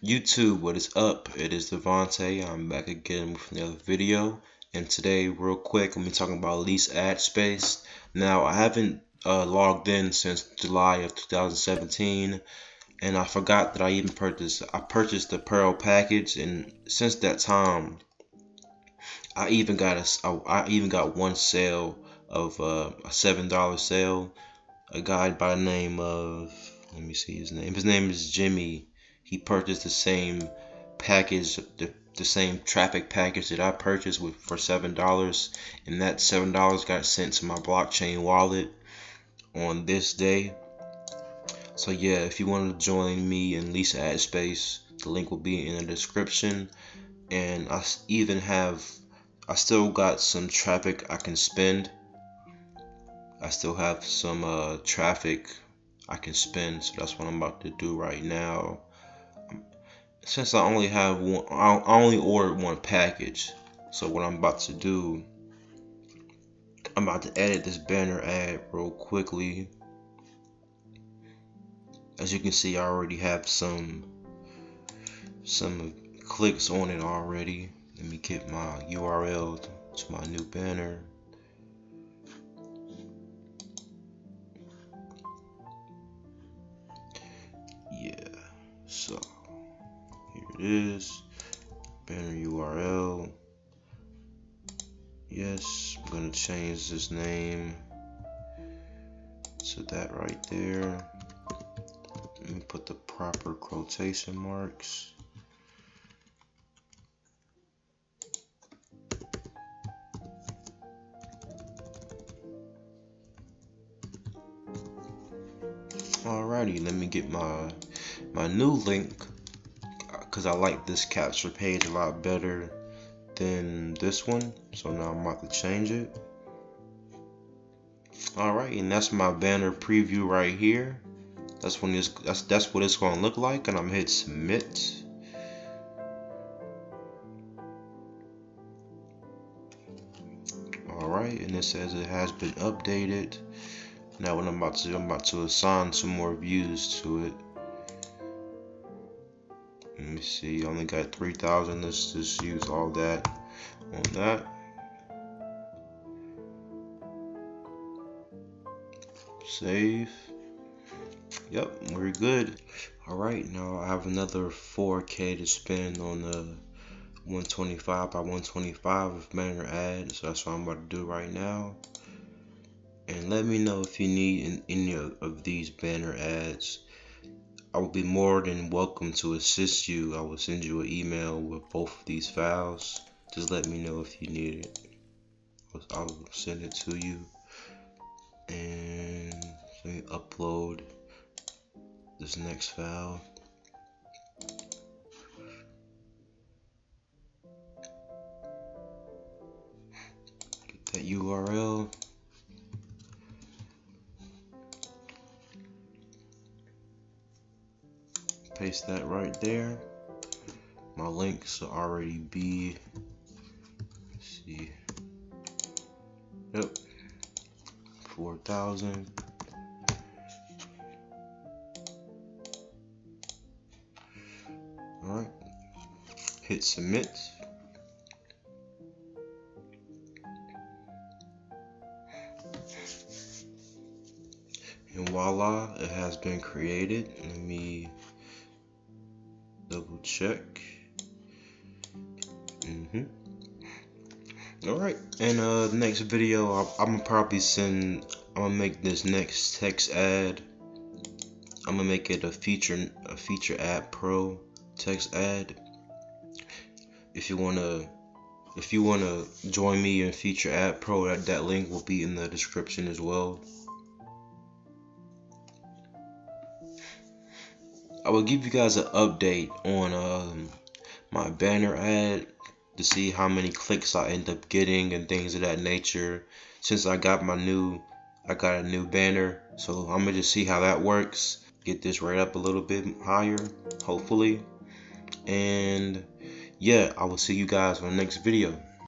YouTube, what is up? It is Devontae. I'm back again with another video. And today, real quick, I'm talking about Leasedadspace. Now, I haven't logged in since July of 2017, and I forgot that I purchased the Pearl package, and since that time, I even got one sale of a $7 sale. A guy by the name of, let me see his name. His name is Jimmy. He purchased the same package, the same traffic package that I purchased for $7, and that $7 got sent to my blockchain wallet on this day. So yeah, if you want to join me in Leasedadspace, the link will be in the description. And I still got some traffic I can spend. I still have some traffic I can spend, so that's what I'm about to do right now. Since I only have one, I only ordered one package, so what I'm about to do, I'm about to edit this banner ad real quickly. As you can see, I already have some clicks on it already. Let me get my URL to my new banner. Yeah, so here it is, banner URL. Yes, I'm gonna change this name to that right there. Let me put the proper quotation marks. Alrighty, let me get my new link, because I like this capture page a lot better than this one, so now I'm about to change it. Alright, and that's my banner preview right here. That's what it's gonna look like, and I'm hit submit. Alright, and it says it has been updated. Now what I'm about to assign some more views to it. Let me see, I only got 3,000. Let's just use all that on that. Save. Yep, we're good. Alright, now I have another 4K to spend on the 125 by 125 of banner ad, so that's what I'm about to do right now. And let me know if you need any of these banner ads. I will be more than welcome to assist you. I will send you an email with both of these files. Just let me know if you need it. I will send it to you. And let me upload this next file. Get that URL. Paste that right there. My links will already be, let's see, yep, 4,000. Alright, hit submit. And voila, it has been created. Let me double check. Alright, and the next video, I'm gonna make this next text ad. I'm gonna make it a feature ad pro text ad. If you wanna join me in feature ad pro, that link will be in the description as well. I will give you guys an update on my banner ad to see how many clicks I end up getting and things of that nature. Since I got a new banner, so I'm gonna just see how that works. Get this right up a little bit higher, hopefully. And yeah, I will see you guys on the next video.